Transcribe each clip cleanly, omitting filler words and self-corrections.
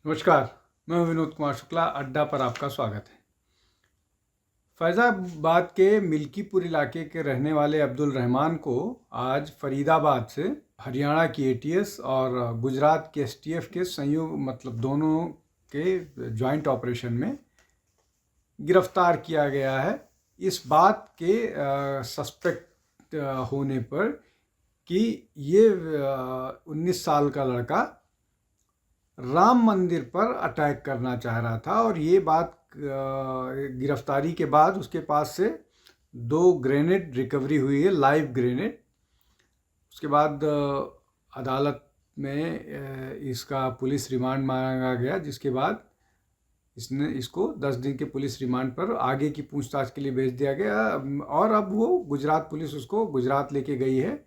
नमस्कार, मैं विनोद कुमार शुक्ला। अड्डा पर आपका स्वागत है। फैज़ाबाद के मिल्कीपुर इलाके के रहने वाले अब्दुल रहमान को आज फरीदाबाद से हरियाणा की एटीएस और गुजरात के एसटीएफ के संयुक्त दोनों के जॉइंट ऑपरेशन में गिरफ्तार किया गया है, इस बात के सस्पेक्ट होने पर कि ये 19 साल का लड़का राम मंदिर पर अटैक करना चाह रहा था। और ये बात गिरफ्तारी के बाद उसके पास से 2 ग्रेनेड रिकवरी हुई है, लाइव ग्रेनेड। उसके बाद अदालत में इसका पुलिस रिमांड मांगा गया, जिसके बाद इसको 10 दिन के पुलिस रिमांड पर आगे की पूछताछ के लिए भेज दिया गया। और अब वो गुजरात पुलिस उसको गुजरात लेके गई है।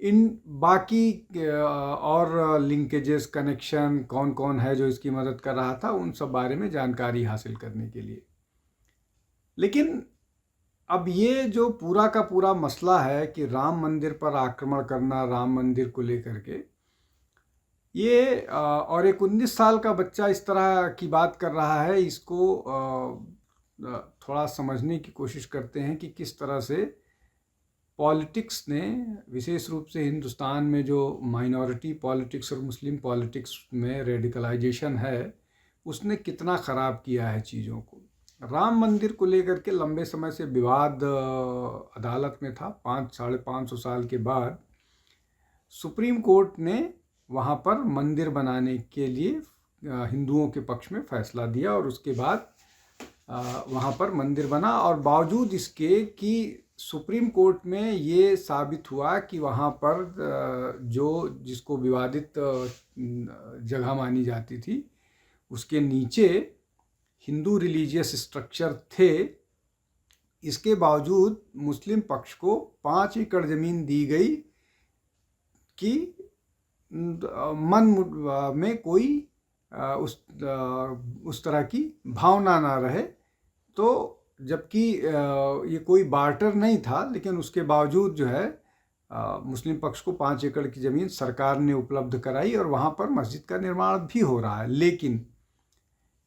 इन बाकी और लिंकेजेस, कनेक्शन, कौन कौन है जो इसकी मदद कर रहा था, उन सब बारे में जानकारी हासिल करने के लिए। लेकिन अब ये जो पूरा का पूरा मसला है कि राम मंदिर पर आक्रमण करना, राम मंदिर को लेकर के ये और एक 19 साल का बच्चा इस तरह की बात कर रहा है, इसको थोड़ा समझने की कोशिश करते हैं कि किस तरह से पॉलिटिक्स ने, विशेष रूप से हिंदुस्तान में जो माइनॉरिटी पॉलिटिक्स और मुस्लिम पॉलिटिक्स में रेडिकलाइजेशन है, उसने कितना ख़राब किया है चीज़ों को। राम मंदिर को लेकर के लंबे समय से विवाद अदालत में था। 500-550 साल के बाद सुप्रीम कोर्ट ने वहाँ पर मंदिर बनाने के लिए हिंदुओं के पक्ष में फैसला दिया और उसके बाद वहाँ पर मंदिर बना। और बावजूद इसके कि सुप्रीम कोर्ट में ये साबित हुआ कि वहाँ पर जिसको विवादित जगह मानी जाती थी, उसके नीचे हिंदू रिलीजियस स्ट्रक्चर थे। इसके बावजूद मुस्लिम पक्ष को 5 एकड़ ज़मीन दी गई कि मन में कोई उस तरह की भावना ना रहे। तो जबकि ये कोई बार्टर नहीं था, लेकिन उसके बावजूद जो है मुस्लिम पक्ष को 5 एकड़ की ज़मीन सरकार ने उपलब्ध कराई और वहाँ पर मस्जिद का निर्माण भी हो रहा है। लेकिन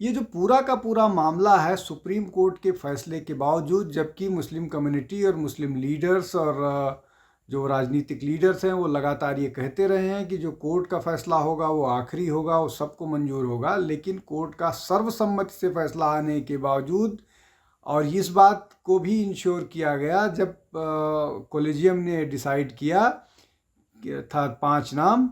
ये जो पूरा का पूरा मामला है, सुप्रीम कोर्ट के फैसले के बावजूद, जबकि मुस्लिम कम्युनिटी और मुस्लिम लीडर्स और जो राजनीतिक लीडर्स हैं वो लगातार ये कहते रहे हैं कि जो कोर्ट का फैसला होगा वो आखिरी होगा, वो सबको मंजूर होगा। लेकिन कोर्ट का सर्वसम्मति से फैसला आने के बावजूद, और इस बात को भी इंश्योर किया गया जब कॉलेजियम ने डिसाइड किया था 5 नाम,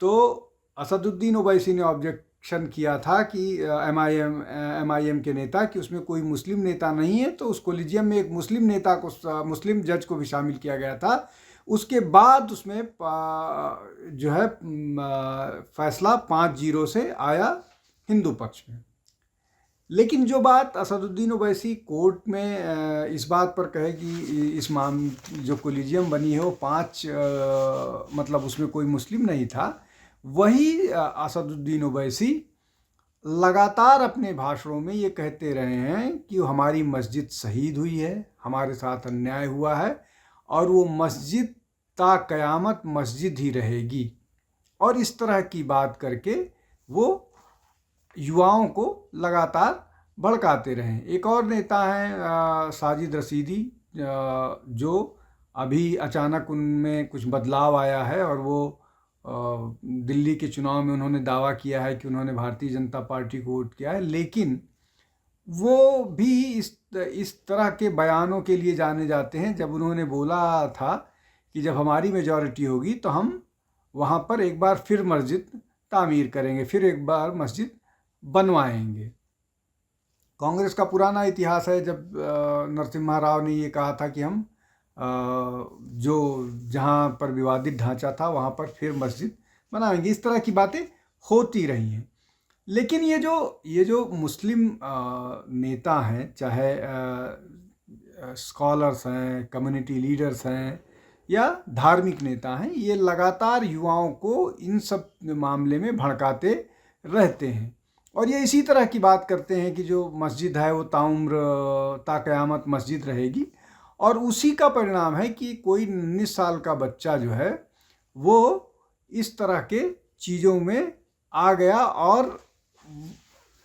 तो असदुद्दीन ओवैसी ने ऑब्जेक्शन किया था कि एमआईएम के नेता कि उसमें कोई मुस्लिम नेता नहीं है, तो उस कॉलेजियम में एक मुस्लिम नेता को, मुस्लिम जज को भी शामिल किया गया था। उसके बाद उसमें जो है फैसला 5-0 से आया हिंदू पक्ष में। लेकिन जो बात असदुद्दीन ओवैसी कोर्ट में इस बात पर कहे कि इस जो कॉलेजियम बनी है वो 5 मतलब उसमें कोई मुस्लिम नहीं था, वही असदुद्दीन ओवैसी लगातार अपने भाषणों में ये कहते रहे हैं कि हमारी मस्जिद शहीद हुई है, हमारे साथ अन्याय हुआ है और वो मस्जिद ता क़यामत मस्जिद ही रहेगी। और इस तरह की बात करके वो युवाओं को लगातार भड़काते रहे। एक और नेता हैं साजिद रशीदी, जो अभी अचानक उनमें कुछ बदलाव आया है और वो दिल्ली के चुनाव में उन्होंने दावा किया है कि उन्होंने भारतीय जनता पार्टी को वोट किया है। लेकिन वो भी इस तरह के बयानों के लिए जाने जाते हैं, जब उन्होंने बोला था कि जब हमारी मेजॉरिटी होगी तो हम वहाँ पर एक बार फिर मस्जिद तामीर करेंगे, फिर एक बार मस्जिद बनवाएंगे। कांग्रेस का पुराना इतिहास है, जब नरसिम्हा राव ने ये कहा था कि हम जो जहाँ पर विवादित ढांचा था वहाँ पर फिर मस्जिद बनाएंगे। इस तरह की बातें होती रही हैं। लेकिन ये जो मुस्लिम नेता हैं, चाहे स्कॉलर्स हैं, कम्युनिटी लीडर्स हैं या धार्मिक नेता हैं, ये लगातार युवाओं को इन सब मामले में भड़काते रहते हैं। और ये इसी तरह की बात करते हैं कि जो मस्जिद है वो ताउम्र ता क़यामत मस्जिद रहेगी। और उसी का परिणाम है कि कोई 19 साल का बच्चा जो है वो इस तरह के चीज़ों में आ गया और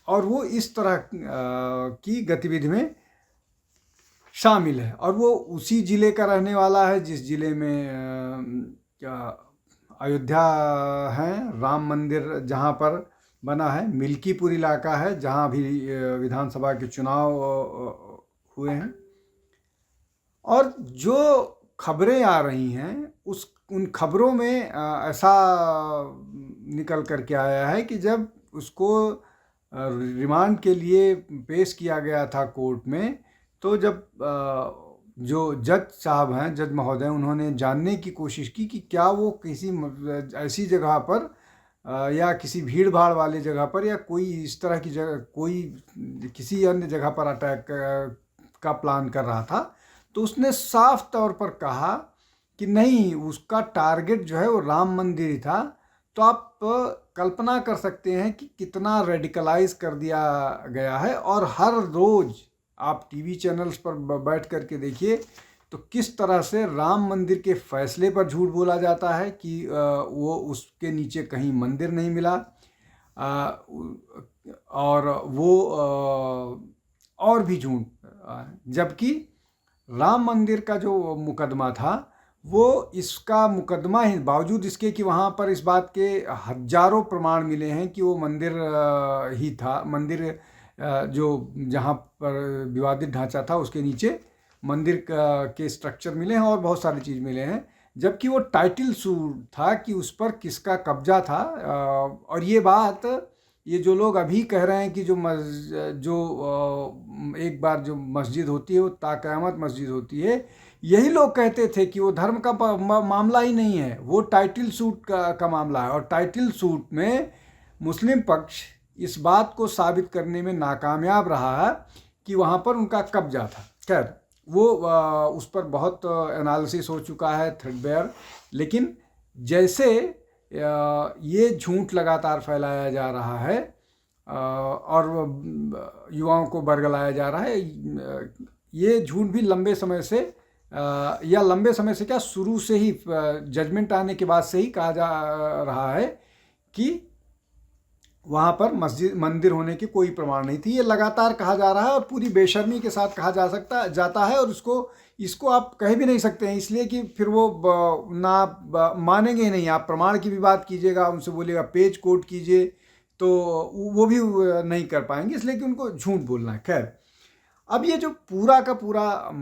और वो इस तरह की गतिविधि में शामिल है। और वो उसी ज़िले का रहने वाला है जिस ज़िले में अयोध्या है, राम मंदिर जहाँ पर बना है, मिल्कीपुर इलाका है जहाँ भी विधानसभा के चुनाव हुए हैं। और जो खबरें आ रही हैं उन खबरों में ऐसा निकल कर के आया है कि जब उसको रिमांड के लिए पेश किया गया था कोर्ट में, तो जब जो जज साहब हैं, जज महोदय, उन्होंने जानने की कोशिश की कि क्या वो किसी ऐसी जगह पर या किसी भीड़ भाड़ वाली जगह पर या कोई इस तरह की जगह, कोई किसी अन्य जगह पर अटैक का प्लान कर रहा था, तो उसने साफ तौर पर कहा कि नहीं, उसका टारगेट जो है वो राम मंदिर ही था। तो आप कल्पना कर सकते हैं कि कितना रेडिकलाइज कर दिया गया है। और हर रोज़ आप टीवी चैनल्स पर बैठ कर के देखिए तो किस तरह से राम मंदिर के फैसले पर झूठ बोला जाता है कि वो उसके नीचे कहीं मंदिर नहीं मिला, और वो और भी झूठ। जबकि राम मंदिर का जो मुकदमा था वो इसका मुकदमा ही, बावजूद इसके कि वहाँ पर इस बात के हजारों प्रमाण मिले हैं कि वो मंदिर ही था, मंदिर जो जहाँ पर विवादित ढांचा था उसके नीचे मंदिर के स्ट्रक्चर मिले हैं और बहुत सारी चीज़ मिले हैं, जबकि वो टाइटल सूट था कि उस पर किसका कब्जा था। और ये बात, ये जो लोग अभी कह रहे हैं कि एक बार जो मस्जिद होती है वो ताक़यामत मस्जिद होती है, यही लोग कहते थे कि वो धर्म का मामला ही नहीं है, वो टाइटल सूट का मामला है। और टाइटल सूट में मुस्लिम पक्ष इस बात को साबित करने में नाकामयाब रहा है कि वहाँ पर उनका कब्जा था। खैर, वो उस पर बहुत एनालिसिस हो चुका है, थ्रेडबेयर। लेकिन जैसे ये झूठ लगातार फैलाया जा रहा है और युवाओं को बरगलाया जा रहा है, ये झूठ भी लंबे समय से या लंबे समय से क्या, शुरू से ही जजमेंट आने के बाद से ही कहा जा रहा है कि वहाँ पर मंदिर होने की कोई प्रमाण नहीं थी। ये लगातार कहा जा रहा है और पूरी बेशर्मी के साथ कहा जाता है। और इसको आप कह भी नहीं सकते हैं, इसलिए कि फिर वो मानेंगे ही नहीं। आप प्रमाण की भी बात कीजिएगा, उनसे बोलिएगा पेज कोट कीजिए, तो वो भी नहीं कर पाएंगे, इसलिए कि उनको झूठ बोलना है। खैर, अब ये जो पूरा का पूरा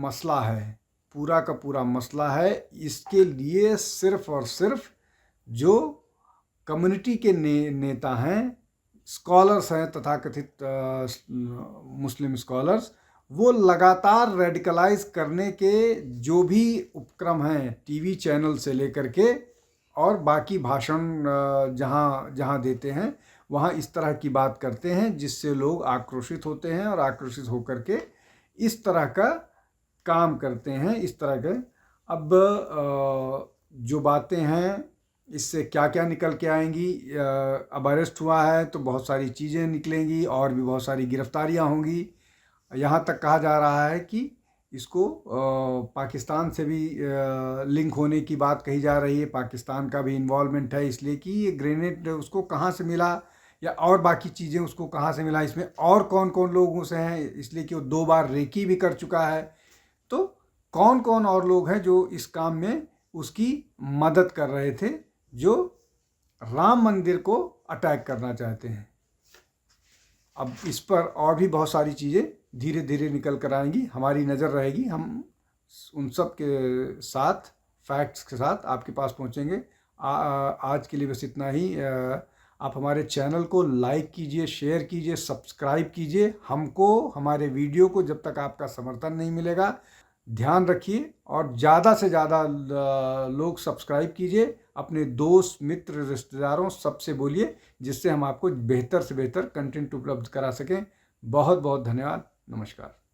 मसला है, इसके लिए सिर्फ और सिर्फ जो कम्युनिटी के नेता हैं, स्कॉलर्स हैं, तथाकथित मुस्लिम स्कॉलर्स, वो लगातार रेडिकलाइज करने के जो भी उपक्रम हैं, टीवी चैनल से लेकर के और बाकी भाषण जहाँ देते हैं वहाँ इस तरह की बात करते हैं जिससे लोग आक्रोशित होते हैं और आक्रोशित होकर के इस तरह का काम करते हैं, इस तरह के। अब जो बातें हैं इससे क्या क्या निकल के आएंगी, अब अरेस्ट हुआ है तो बहुत सारी चीज़ें निकलेंगी और भी बहुत सारी गिरफ्तारियां होंगी। यहाँ तक कहा जा रहा है कि इसको पाकिस्तान से भी लिंक होने की बात कही जा रही है, पाकिस्तान का भी इन्वॉल्वमेंट है, इसलिए कि ये ग्रेनेड उसको कहाँ से मिला या और बाकी चीज़ें उसको कहाँ से मिला, इसमें और कौन कौन लोगों से हैं, इसलिए कि वो 2 बार रेकी भी कर चुका है। तो कौन कौन और लोग हैं जो इस काम में उसकी मदद कर रहे थे, जो राम मंदिर को अटैक करना चाहते हैं। अब इस पर और भी बहुत सारी चीज़ें धीरे धीरे निकल कर आएंगी, हमारी नज़र रहेगी, हम उन सब के साथ, फैक्ट्स के साथ आपके पास पहुंचेंगे। आज के लिए बस इतना ही। आप हमारे चैनल को लाइक कीजिए, शेयर कीजिए, सब्सक्राइब कीजिए। हमको, हमारे वीडियो को जब तक आपका समर्थन नहीं मिलेगा, ध्यान रखिए और ज़्यादा से ज़्यादा लोग सब्सक्राइब कीजिए, अपने दोस्त, मित्र, रिश्तेदारों सबसे बोलिए, जिससे हम आपको बेहतर से बेहतर कंटेंट उपलब्ध करा सकें। बहुत बहुत धन्यवाद। नमस्कार।